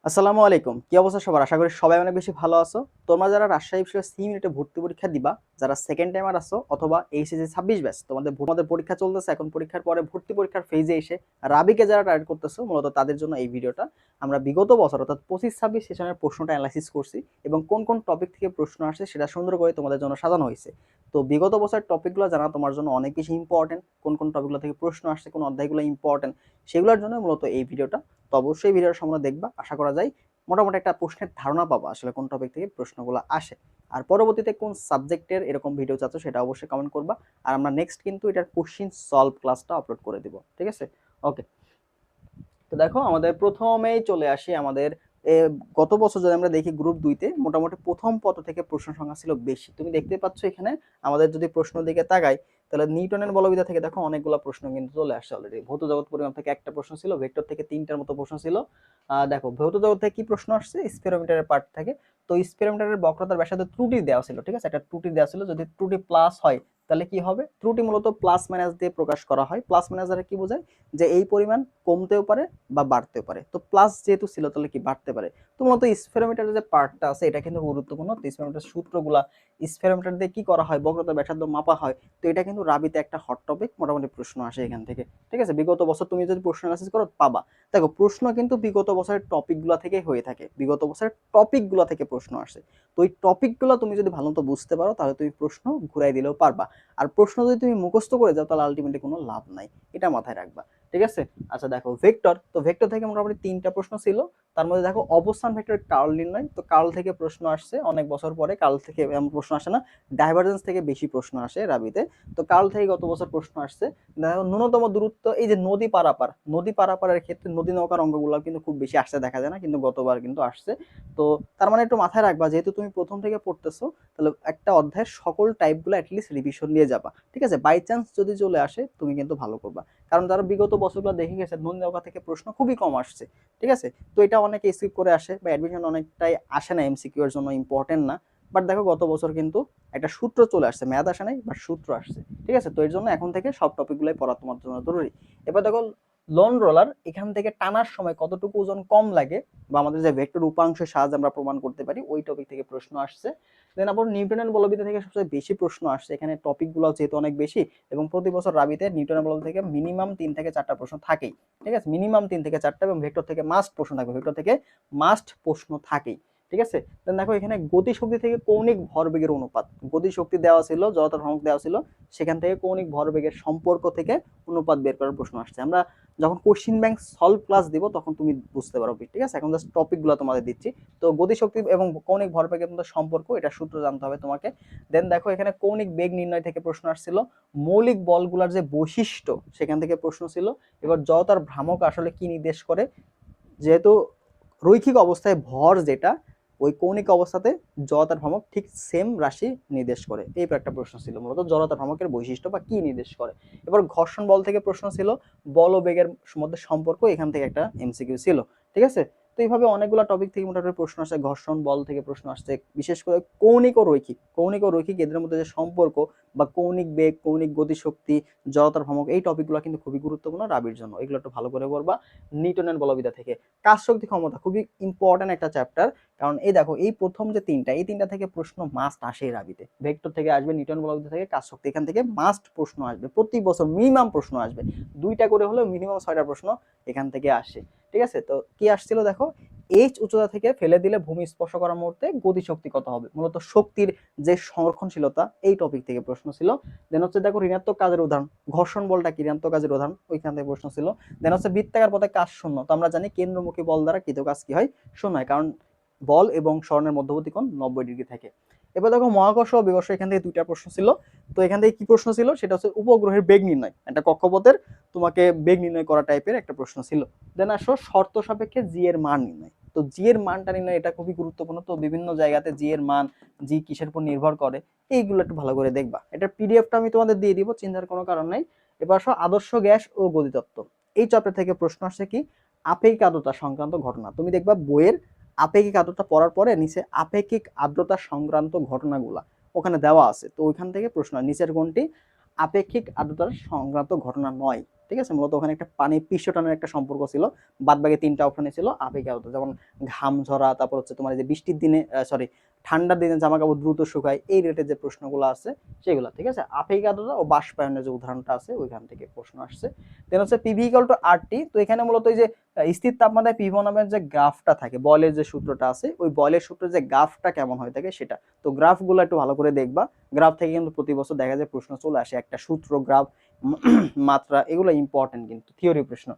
আসসালামু আলাইকুম। কি অবস্থা সবার? আশা করি সবাই অনেক বেশি ভালো আছো। তোমরা যারা রাজশাহী বিশ্ববিদ্যালয়ের সি ইউনিটে ভর্তি পরীক্ষা দিবা, যারা সেকেন্ড টাইমার আছো অথবা এইচএসসি 26 ব্যাচ তোমাদের পরীক্ষা চলতেছে, এখন পরীক্ষার পরে ভর্তি পরীক্ষার ফেজে এসে রাবিকে যারা টার্গেট করতেছো মূলত তাদের জন্য এই ভিডিওটা। আমরা বিগত বছর অর্থাৎ 25-26 সেশনের প্রশ্নটা অ্যানালাইসিস করছি এবং কোন কোন টপিক থেকে প্রশ্ন আসছে সেটা সুন্দর করে তোমাদের জন্য সাজানো হয়েছে। তো বিগত বছরের টপিকগুলো জানা তোমার জন্য অনেক বেশি ইম্পর্টেন্ট। কোন কোন টপিকগুলো থেকে প্রশ্ন আসছে, কোন অধ্যায়গুলো ইম্পর্টেন্ট, সেগুলোর জন্য মূলত এই ভিডিওটা। তো অবশ্যই ভিডিওটা সম্পূর্ণ দেখবা, আশা করা যায় মোটামুটি একটা প্রশ্নের ধারণা পাবা আসলে কোন টপিক থেকে প্রশ্নগুলো আসে। আর পরবর্তীতে কোন সাবজেক্টের এরকম ভিডিও চাচ্ছ সেটা অবশ্যই কমেন্ট করবা। আর আমরা নেক্সট কিন্তু এটার কোশ্চিন সলভ ক্লাসটা আপলোড করে দিব, ঠিক আছে? ওকে, তো দেখো আমাদের প্রথমেই চলে আসি আমাদের গত বছর যদি আমরা দেখি গ্রুপ 2 তে মোটামুটি প্রথম পদ থেকে প্রশ্ন সংখ্যা ছিল বেশি। তুমি দেখতে পাচ্ছ এখানে আমাদের যদি প্রশ্ন দিকে তাকাই তাহলে নিউটনের বলবিদ্যা থেকে দেখো অনেকগুলো প্রশ্ন কিন্তু চলে আসছে অলরেডি। ভৌত জগৎ পরিমাপ থেকে একটা প্রশ্ন ছিল, ভেক্টর থেকে 3টার মতো প্রশ্ন ছিল। দেখো ভৌত জগৎ থেকে কি প্রশ্ন আসছে, স্পিরোমিটারের পার্ট থেকে। তো স্পিরোমিটারের বক্রতার ব্যাসার্ধ ত্রুটি দেওয়া ছিল, ঠিক আছে? একটা ত্রুটি দেওয়া ছিল, যদি ত্রুটি প্লাস হয় তাহলে কি হবে? ত্রুটি মূলত প্লাস মাইনাস দিয়ে প্রকাশ করা হয়। প্লাস মাইনাস দ্বারা কি বোঝায়? যে এই পরিমাণ কমতেও পারে বা বাড়তেও পারে। তো প্লাস যেহেতু ছিল তাহলে কি বাড়তে পারে। তো মূলত স্ফেরোমিটারের যে পার্টটা আছে এটা কিন্তু গুরুত্বপূর্ণ। তো স্ফেরোমিটার সূত্রগুলা, স্ফেরোমিটার দিয়ে কি করা হয়, বক্রতার ব্যাসার্ধ মাপা হয়। তো এটা কিন্তু রাবিতে একটা হট টপিক, মোটামুটি প্রশ্ন আসে এখান থেকে, ঠিক আছে? বিগত বছর তুমি যদি প্রশ্ন অ্যানালাইসিস করো পাবা। দেখো প্রশ্ন কিন্তু বিগত বছরের টপিকগুলো থেকে হয়ে থাকে, বিগত বছরের টপিকগুলো থেকে প্রশ্ন আসে। তো ওই টপিকগুলো তুমি যদি ভালো মতো বুঝতে পারো তাহলে তুমি প্রশ্ন ঘুরাই দিলেও পারবা। আর প্রশ্ন যদি তুমি মুখস্থ করে যাও তাহলে আলটিমেটলি কোনো লাভ নাই, এটা মাথায় রাখবা, ঠিক আছে? আচ্ছা দেখো ভেক্টর, তো ভেক্টর থেকে মোটামুটি 3টা প্রশ্ন ছিল। তার মধ্যে দেখো অবস্থান ভেক্টরের কার্ল নির্ণয়, তো কার্ল থেকে প্রশ্ন আসছে অনেক বছর পরে। কার্ল থেকে এমন প্রশ্ন আসে না, ডাইভারজেন্স থেকে বেশি প্রশ্ন আসে রাবিতে। তো কার্ল থেকে গত বছর প্রশ্ন আসছে। দেখো ন্যূনতম দূরত্ব, এই যে নদী পারাপার, নদী পারাপারের ক্ষেত্রে নদী নৌকার অঙ্কগুলো কিন্তু খুব বেশি আসতে দেখা যায় না, কিন্তু গতবার কিন্তু আসছে। তো তার মানে একটু মাথায় রাখবা, যেহেতু তুমি প্রথম থেকে পড়তেছো তাহলে একটা অধ্যায়ের সকল টাইপগুলো অ্যাটলিস্ট রিভিশন দিয়ে যাবা, ঠিক আছে? বাই চান্স যদি চলে আসে তুমি কিন্তু ভালো করবা, কারণ যারা বিগত বছরগুলো দেখে গেছে নদী নৌকা থেকে প্রশ্ন খুবই কম আসছে, ঠিক আছে? তো এটা অনেকে স্কিপ করে আসে বা অ্যাডমিশন অনেকটাই আসে না, এমসিকিউ এর জন্য ইম্পর্টেন্ট না। বাট দেখো গত বছর কিন্তু একটা সূত্র চলে আসছে, ম্যাথ আসে নাই বাট সূত্র আসছে, ঠিক আছে? তো এর জন্য এখন থেকে সব টপিকগুলোই পড়া তোমার জন্য জরুরি। এবার দেখো লোন রোলার, এখান থেকে টানার সময় কতটুকু ওজন কম লাগে বা আমাদের যে ভেক্টর উপাংশের সাহায্যে আমরা প্রমাণ করতে পারি, ওই টপিক থেকে প্রশ্ন আসছে। দেন আবার নিউটনের বলবিদ্যা থেকে সবচেয়ে বেশি প্রশ্ন আসছে, এখানে টপিকগুলো যেহেতু অনেক বেশি এবং প্রতি বছর রাবিতে নিউটনের বল থেকে মিনিমাম 3 থেকে 4টা প্রশ্ন থাকেই, ঠিক আছে? মিনিমাম 3 থেকে 4টা, এবং ভেক্টর থেকে মাস্ট প্রশ্ন থাকবে, ভেক্টর থেকে মাস্ট প্রশ্ন থাকেই, ঠিক আছে? দেন দেখো এখানে গতি শক্তি থেকে কৌণিক ভরবেগের অনুপাত, গতি শক্তি দেওয়া ছিল, জড়তার ভ্রামক দেওয়া ছিল, সেখান থেকে কৌণিক ভরবেগের সম্পর্ক থেকে অনুপাত বের করার প্রশ্ন আসছে। আমরা যখন কোশ্চিন ব্যাংক সলভ ক্লাস দিব তখন তুমি বুঝতে পারবে, ঠিক আছে? এখন জাস্ট টপিকগুলো তোমাদের দিচ্ছি। তো গতিশক্তি এবং কৌণিক ভরবেগের মধ্যে সম্পর্ক, এটা সূত্র জানতে হবে তোমাকে। দেন দেখো এখানে কৌণিক বেগ নির্ণয় থেকে প্রশ্ন আসছিল, মৌলিক বলগুলোর যে বৈশিষ্ট্য সেখান থেকে প্রশ্ন ছিল। এবার জড়তার ভ্রামক আসলে কি নির্দেশ করে, যেহেতু রৈখিক অবস্থায় ভর যেটা, ওই কৌণিক অবস্থাতে জড়তার ভ্রামক ঠিক সেম রাশি নির্দেশ করে, এই একটা প্রশ্ন ছিল মূলত জড়তার ভ্রামকের বৈশিষ্ট্য বা কি নির্দেশ করে। এবার ঘর্ষণ বল থেকে প্রশ্ন ছিল, বল ও বেগের মধ্যে সম্পর্ক, এখান থেকে একটা এমসিকিউ ছিল, ঠিক আছে? তো এইভাবে অনেকগুলো টপিক থেকে মোটামুটি প্রশ্ন আসছে, ঘর্ষণ বল থেকে প্রশ্ন আসছে, বিশেষ করে কৌণিক ও রৈখিক, কৌণিক ও রৈখিক এদের মধ্যে যে সম্পর্ক বা কৌণিক বেগ, কৌণিক গতিশক্তি, জড়তার ভ্রামক, এই টপিকগুলো কিন্তু খুবই গুরুত্বপূর্ণ রাবির জন্য, এগুলো একটু ভালো করে পড়বা। নিউটনের বলবিদ্যা থেকে কাজ শক্তি ক্ষমতা খুবই ইম্পর্টেন্ট একটা চ্যাপ্টার, কারণ এই দেখো এই প্রথম যে তিনটা, এই তিনটা থেকে প্রশ্ন মাস্ট আসে রাবিতে। ভেক্টর থেকে আসবে, নিউটন বলবিদ্যা থেকে কাজ শক্তি, এখান থেকে মাস্ট প্রশ্ন আসবে, প্রতি বছর মিনিমাম প্রশ্ন আসবে, 2টা করে হলেও মিনিমাম 6টা প্রশ্ন এখান থেকে আসে, ঠিক আছে? তো কি আসছিল দেখো, এইচ উচ্চতা থেকে ফেলে দিলে ভূমি স্পর্শ করার মুহূর্তে গতি শক্তি কত হবে, মূলত শক্তির যে সংরক্ষণশীলতা, এই টপিক থেকে প্রশ্ন ছিল। দেন হচ্ছে দেখো ঋণাত্মক কাজের উদাহরণ, ঘর্ষণ বলটা কি ঋণাত্মক কাজের উদাহরণ, ওইখান থেকে প্রশ্ন ছিল। দেন হচ্ছে বৃত্তাকার পথে কাজ শূন্য, তো আমরা জানি কেন্দ্রমুখী বল দ্বারা কৃত কাজ কি হয়, শূন্য হয়, কারণ বল এবং স্বর্ণের মধ্যবর্তী কোণ 90 ডিগ্রি থাকে। এবার দেখো মহাকর্ষ ও বিকর্ষ, এখান থেকে 2টা প্রশ্ন ছিল। তো এখান থেকে কি প্রশ্ন ছিল সেটা হচ্ছে উপগ্রহের বেগ নির্ণয়, একটা কক্ষপথের তোমাকে বেগ নির্ণয় করা টাইপের একটা প্রশ্ন ছিল। দেন আসো শর্ত সাপেক্ষে জি এর মান নির্ণয়, তো জি এর মানটা নির্ণয় এটা খুবই গুরুত্বপূর্ণ। তো বিভিন্ন জায়গাতে জি এর মান, জি কিসের উপর নির্ভর করে, এইগুলো একটু ভালো করে দেখবা। এটা পিডিএফটা আমি তোমাদের দিয়ে দিব, চিন্তার কোনো কারণ নাই। এবার আসো আদর্শ গ্যাস ও গতিতত্ত্ব, এই চ্যাপ্টার থেকে প্রশ্ন আসছে কি আপেক্ষিক আর্দ্রতা সংক্রান্ত ঘটনা। তুমি দেখবা বইয়ের আপেক্ষিক আর্দ্রতা পড়ার পরে নিচে আপেক্ষিক আর্দ্রতা সংক্রান্ত ঘটনাগুলা ওখানে দেওয়া আছে, তো ওইখান থেকে প্রশ্ন, নিচের কোনটি আপেক্ষিক আর্দ্রতার সংক্রান্ত ঘটনা নয়, ঠিক আছে, মূলত ওখানে একটা পানি পিষ্টটানের একটা সম্পর্ক ছিল, বাদ বাকি 3টা অপশনই ছিল আপেক্ষিক আর্দ্রতা, যেমন ঘাম ঝরা, তারপর হচ্ছে তোমার যে বৃষ্টির দিনে ঠান্ডার দিনে জামা কাপড় দ্রুত শুকায়, এই রিলেটেড যে প্রশ্নগুলো আছে সেগুলো, ঠিক আছে। আপেক্ষিক আর্দ্রতা ও বাষ্পায়নের যে উদাহরণটা আছে ওইখান থেকে প্রশ্ন আসছে। দেন হচ্ছে পিভি ইকুয়াল টু আরটি, তো এখানে মূলত এই যে স্থির তাপমাত্রায় পিভি নামের যে গ্রাফটা থাকে, বয়লের যে সূত্রটা আছে, ওই বয়লের সূত্রের যে গ্রাফটা কেমন হয়ে থাকে সেটা, তো গ্রাফগুলো একটু ভালো করে দেখবা। গ্রাফ থেকে কিন্তু প্রতি বছর দেখা যায় প্রশ্ন চলে আসে, একটা সূত্র, গ্রাফ, মাত্রা, এগুলো ইম্পর্টেন্ট কিন্তু থিওরি প্রশ্ন।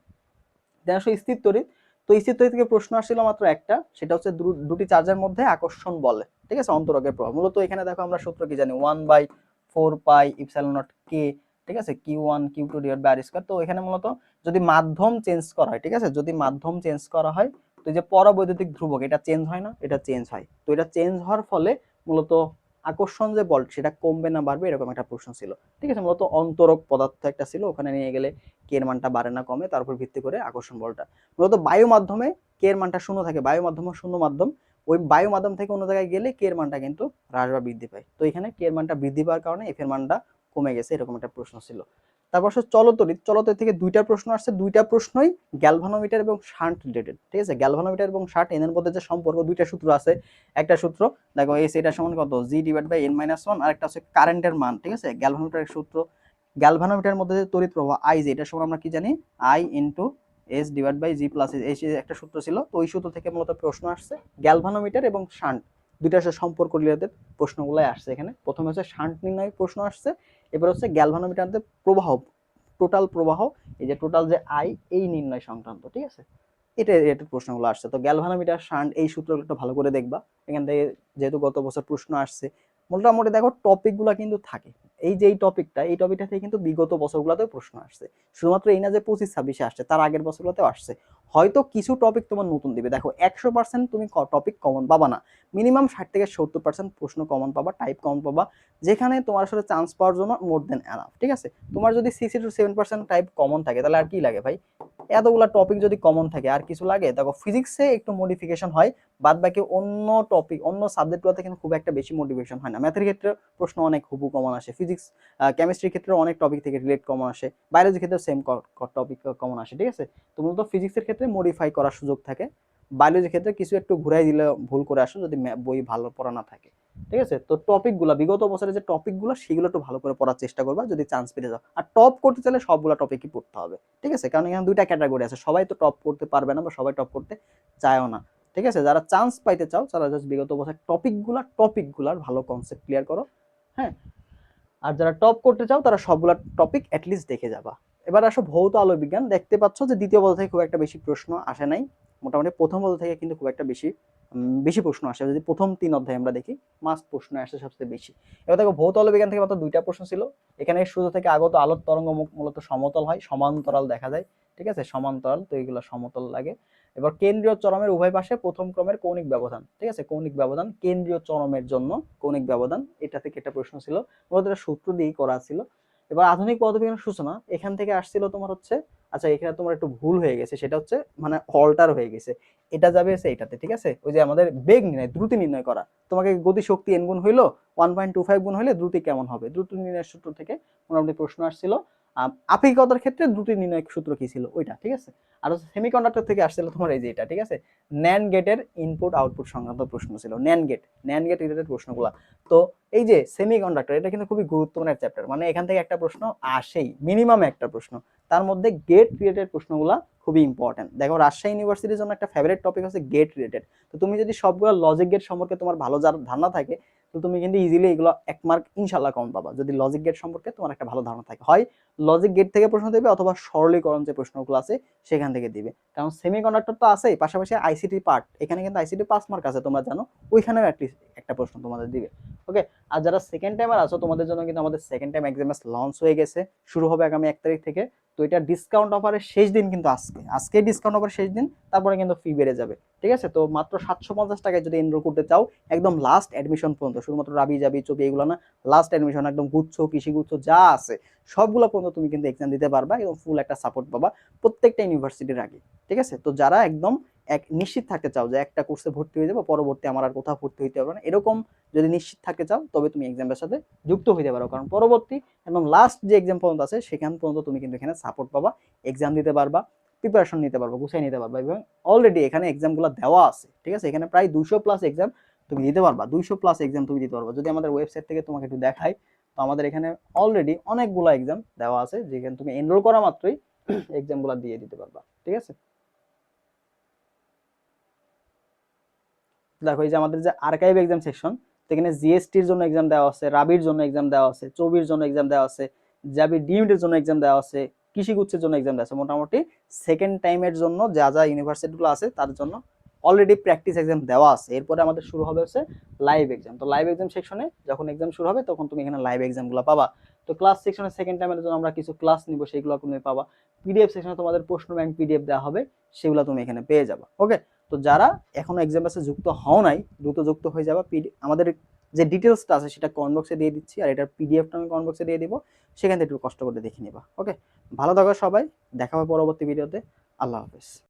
দেন আসলে স্থির তড়িৎ, তো স্থির তড়িৎ থেকে প্রশ্ন আসছিল মাত্র একটা, সেটা হচ্ছে দুটি চার্জের মধ্যে আকর্ষণ বলে, ঠিক আছে, অন্তরকের প্রভাব। মূলত এখানে দেখো আমরা সূত্র কি জানি, 1/4 পাই ইপসিলন নট কে, ঠিক আছে, Q1 Q2 divide by R square. তো এখানে মূলত যদি মাধ্যম চেঞ্জ করা হয়, ঠিক আছে, যদি মাধ্যম চেঞ্জ করা হয়, তো যে পরবৈদ্যুতিক ধ্রুবক এটা চেঞ্জ হয় না, এটা চেঞ্জ হয়, তো এটা চেঞ্জ হওয়ার ফলে মূলত আকর্ষণ যে বল সেটা কমবে না বাড়বে, এরকম একটা প্রশ্ন ছিল, ঠিক আছে। মূলত অন্তরক পদার্থ একটা ছিল, ওখানে নিয়ে গেলে কে এর মানটা বাড়ে না কমে, তার উপর ভিত্তি করে আকর্ষণ বলটা। মূলত বায়ু মাধ্যমে কে এর মানটা শূন্য থাকে, বায়ু মাধ্যম শূন্য মাধ্যম, ওই বায়ু মাধ্যম থেকে অন্য জায়গায় গেলে কে এর মানটা কিন্তু হ্রাস বা বৃদ্ধি পায়, তো এখানে কে এর মানটা বৃদ্ধি পাওয়ার কারণে এফ এর মানটা কমে গেছে, এরকম একটা প্রশ্ন ছিল। তারপর চলতরিৎ, চলতরিৎ থেকে দুইটা প্রশ্ন আসছে, দুইটা প্রশ্নই গ্যালভানোমিটার এবং শান্ট রিলেটেড, ঠিক আছে। গ্যালভানোমিটার এবং শান্ট এর মধ্যে যে সম্পর্ক, দুইটা সূত্র আছে। একটা সূত্র দেখো এস এটা সমান কত, জি ডিভাইড বাই n-1, আর একটা হচ্ছে কারেন্টের মান, ঠিক আছে। গ্যালভানোমিটারের সূত্র, গ্যালভানোমিটারের মধ্যে যে তড়িৎ প্রবাহ আই, যে এটা সমান আমরা কি জানি, I into S divide by G plus S, এই একটা সূত্র ছিল, তো ওই সূত্র থেকে মূলত প্রশ্ন আসছে গ্যালভানোমিটার এবং শান্ট দুইটার সাথে সম্পর্ক রিলেটেড প্রশ্নগুলাই আসছে এখানে। প্রথমে হচ্ছে শান্ট নির্ণয় প্রশ্ন আসছে, এবার হচ্ছে গ্যালভানোমিটারের প্রবাহ, টোটাল প্রবাহ, এই যে টোটাল যে আই, এই নির্ণয় সংক্রান্ত, ঠিক আছে, এটা রিলেটেড প্রশ্নগুলো আসছে। তো গ্যালভানোমিটার, শান্ট, এই সূত্রগুলো একটু ভালো করে দেখবা, এখান থেকে যেহেতু গত বছর প্রশ্ন আসছে। মোটামুটি দেখো টপিকগুলো কিন্তু থাকে, এই যে এই টপিকটা থেকে কিন্তু বিগত বছরগুলোতেও প্রশ্ন আসছে, শুধুমাত্র এই না যে 25-26 আসছে, তার আগের বছরগুলোতেও আসছে। হয়তো কিছু টপিক তোমার নতুন দিবে, দেখো 100% তুমি টপিক কমন পাবা না, মিনিমাম 60-70% প্রশ্ন কমন পাবা, টাইপ কমন পাবা, যেখানে তোমার আসলে চান্স পাওয়ার জন্য মোর দেন এনাফ, ঠিক আছে। তোমার যদি 60-7% টাইপ কমন থাকে, তাহলে আর কি লাগে ভাই, এতগুলা টপিক যদি কমন থাকে আর কিছু লাগে। দেখো ফিজিক্সে একটু মডিফিকেশন হয়, বাদ বাকি অন্য টপিক, অন্য সাবজেক্টগুলোতে কিন্তু খুব একটা বেশি মোটিভেশন হয় না। ম্যাথের ক্ষেত্রে প্রশ্ন অনেক হুবহু কমন আসে, ফিজিক্স কেমিস্ট্রির ক্ষেত্রে অনেক টপিক থেকে রিলেট কমন আসে, বায়োলজির ক্ষেত্রে সেম টপিক কমন আসে, ঠিক আছে। তো মূলত ফিজিক্সের ক্ষেত্রে মডিফাই করার সুযোগ থাকে, বায়োলজির ক্ষেত্রে কিছু একটু ঘুরাই দিলে ভুল করে আসো, যদি বই ভালো পড়া না থাকে, ঠিক আছে। তো টপিকগুলো বিগত বছরের যে টপিকগুলো সেগুলো একটু ভালো করে পড়ার চেষ্টা করবা যদি চান্স পেতে যাও, আর টপ করতে চাইলে সবগুলো টপিকই পড়তে হবে, ঠিক আছে। কারণ এখানে দুইটা ক্যাটাগরি আছে, সবাই তো টপ করতে পারবে না বা সবাই টপ করতে চায়ও না, ঠিক আছে। যারা চান্স পাইতে চাও তারা জাস্ট বিগত বছর টপিকগুলার ভালো কনসেপ্ট ক্লিয়ার করো, হ্যাঁ। আর যারা টপ করতে চাও তারা সবগুলা টপিক অ্যাটলিস্ট দেখে যাবা। এবার আসো ভৌত আলো বিজ্ঞান, দেখতে পাচ্ছ যে দ্বিতীয় পদ থেকে খুব একটা বেশি প্রশ্ন আসে নাই, মোটামুটি প্রথম পদ থেকে কিন্তু খুব একটা বেশি বেশি প্রশ্ন আসে, যদি প্রথম 3 অধ্যায় আমরা দেখি মাস্ট প্রশ্ন আসে সবচেয়ে বেশি। এবার দেখো ভৌত আলো বিজ্ঞান থেকে মাত্র 2টা প্রশ্ন ছিল, এখানে সূর্য থেকে আগত আলোর তরঙ্গ মূলত সমতল হয়, সমান্তরাল দেখা যায়, ঠিক আছে, সমান্তরাল, তো এইগুলো সমতল লাগে। এবার কেন্দ্রীয় চরমের উভয় পাশে প্রথম ক্রমের কৌণিক ব্যবধান, ঠিক আছে, কৌণিক ব্যবধান কেন্দ্রীয় চরমের জন্য কৌণিক ব্যবধান, এটা থেকে একটা প্রশ্ন ছিল, মূলত এটা সূত্র দিয়েই করা ছিল। এবার আধুনিক পদার্থবিজ্ঞানের সূচনা, এখান থেকে আসছিল তোমার হচ্ছে, আচ্ছা এখানে তোমার একটু ভুল হয়ে গেছে, সেটা হচ্ছে মানে অল্টার হয়ে গেছে, এটা যাবে এসে এটাতে, ঠিক আছে। ওই যে আমাদের বেগ নির্ণয়, দ্রুতি নির্ণয় করা, তোমাকে গতি শক্তি n গুণ হইলো 1.25 গুণ হলে দ্রুতি কেমন হবে, দ্রুতি নির্ণয়ের সূত্র থেকে মোটামুটি প্রশ্ন আসছিল। আপেক্ষিকতার ক্ষেত্রে দ্রুতি নির্ণয় সূত্র কি ছিল ওইটা, ঠিক আছে। আর সেমিকন্ডাক্টর থেকে আসছিল তোমার এই যে এটা, ঠিক আছে, ন্যান্ড গেটের ইনপুট আউটপুট সংক্রান্ত প্রশ্ন ছিল, ন্যান্ড গেট রিলেটেড প্রশ্নগুলো। তো এই যে সেমিকন্ডাক্টর, এটা কিন্তু খুবই গুরুত্বপূর্ণ একটা চ্যাপ্টার, মানে এখান থেকে একটা প্রশ্ন আসেই, মিনিমাম একটা প্রশ্ন, তার মধ্যে গেট রিলেটেড প্রশ্নগুলো খুবই ইম্পর্টেন্ট। দেখো রাজশাহী ইউনিভার্সিটির জন্য একটা ফেভারিট টপিক হচ্ছে গেট রিলেটেড, তো তুমি যদি সবগুলো লজিক গেট সম্পর্কে তোমার ভালো ধারণা থাকে, তো তুমি কিন্তু ইজিলি এগুলো 1 মার্ক ইনশাল্লাহ কম পাবা, যদি লজিক গেট সম্পর্কে তোমার একটা ভালো ধারণা থাকে। হয় লজিক গেট থেকে প্রশ্ন দেবে, অথবা সরলীকরণ যে প্রশ্নগুলো আছে সেখান থেকে দিবে, কারণ সেমিকন্ডাক্টর তো আছেই, পাশাপাশি আইসিটি পার্ট, এখানে কিন্তু আইসিটি 5 মার্ক আছে তোমরা জানো, ওইখানেও অ্যাটলিস্ট একটা প্রশ্ন তোমাদের দিবে, ওকে। আর যারা সেকেন্ড টাইমার আছো, তোমাদের জন্য কিন্তু আমাদের সেকেন্ড টাইম এক্সাম লঞ্চ হয়ে গেছে, শুরু হবে আগামী 1 তারিখ থেকে। তো এটা ডিসকাউন্ট অফারের শেষ দিন, কিন্তু আজকে ডিসকাউন্ট অফারের শেষ দিন, তারপরে কিন্তু ফি বেড়ে যাবে, ঠিক আছে। তো মাত্র 750 টাকায় যদি এনরোল করতে চাও, একদম লাস্ট অ্যাডমিশন পর্যন্ত, শুধুমাত্র রাবি জাবি চবি এগুলো না, লাস্ট অ্যাডমিশন একদম গুচ্ছ, কৃষি গুচ্ছ যা আছে সবগুলো পর্যন্ত তুমি কিন্তু এক্সাম দিতে পারবা এবং ফুল একটা সাপোর্ট পাবা প্রত্যেকটা ইউনিভার্সিটির আগে। ঠিক আছে? তো যারা একদম নিশ্চিত থাকতে চাও যে একটা কোর্সে ভর্তি হয়ে যাবো, পরবর্তী আমার আর কোথাও ভর্তি হইতে হবে না, এরকম যদি নিশ্চিত থাকতে চাও তবে তুমি এক্সামের সাথে যুক্ত হইতে পারো। কারণ পরবর্তী এবং লাস্ট যে এক্সাম পর্যন্ত আছে সেখান পর্যন্ত তুমি কিন্তু এখানে সাপোর্ট পাবা, এক্সাম দিতে পারবা, প্রিপারেশন নিতে পারবা, গুছিয়ে নিতে পারবা এবং অলরেডি এখানে এক্সামগুলো দেওয়া আছে। ঠিক আছে? এখানে প্রায় 200+ এক্সাম তুমি দিতে পারবা, 200+ এক্সাম তুমি দিতে পারবা। যদি আমাদের ওয়েবসাইট থেকে তোমাকে একটু দেখাই, তো আমাদের এখানে অলরেডি অনেকগুলো এক্সাম দেওয়া আছে যেখানে তুমি এনরোল করা মাত্রই এক্সামগুলো দিয়ে দিতে পারবা। ঠিক আছে? দেখো এই যে আমাদের যে আর্কাইভ এক্সাম সেকশন, সেখানে জিএসটির জন্য এক্সাম দেওয়া আছে, রাবির জন্য এক্সাম দেওয়া আছে, চবির জন্য এক্সাম দেওয়া আছে, জাবি ডিউটের জন্য এক্সাম দেওয়া আছে, কৃষিগুচ্ছের জন্য এক্সাম দেওয়া আছে। মোটামুটি সেকেন্ড টাইমের জন্য যা যা ইউনিভার্সিটিগুলো আছে তার জন্য অলরেডি প্র্যাকটিস এক্সাম দেওয়া আছে। এরপরে আমাদের শুরু হবে হচ্ছে লাইভ এক্সাম। তো লাইভ এক্সাম সেকশনে যখন এক্সাম শুরু হবে তখন তুমি এখানে লাইভ এক্সামগুলো পাবা। তো ক্লাস সেকশনে সেকেন্ড টাইমের জন্য আমরা কিছু ক্লাস নিব, সেগুলো তুমি পাবা। পিডিএফ সেকশনে তোমাদের প্রশ্ন ব্যাংক পিডিএফ দেওয়া হবে, সেগুলো তুমি এখানে পেয়ে যাবা। ওকে? তো যারা এখনো এক্সাম ব্যাচে যুক্ত হও নাই, দ্রুত যুক্ত হয়ে যাবা। আমাদের যে ডিটেলসটা আছে সেটা কমেন্ট বক্সে দিয়ে দিচ্ছি, আর এটার পিডিএফটা আমি কমেন্ট বক্সে দিয়ে দিব, সেখান থেকে একটু কষ্ট করে দেখে নিবা। ওকে? ভালো থাকো সবাই, দেখা হবে পরবর্তী ভিডিওতে। আল্লাহ হাফেজ।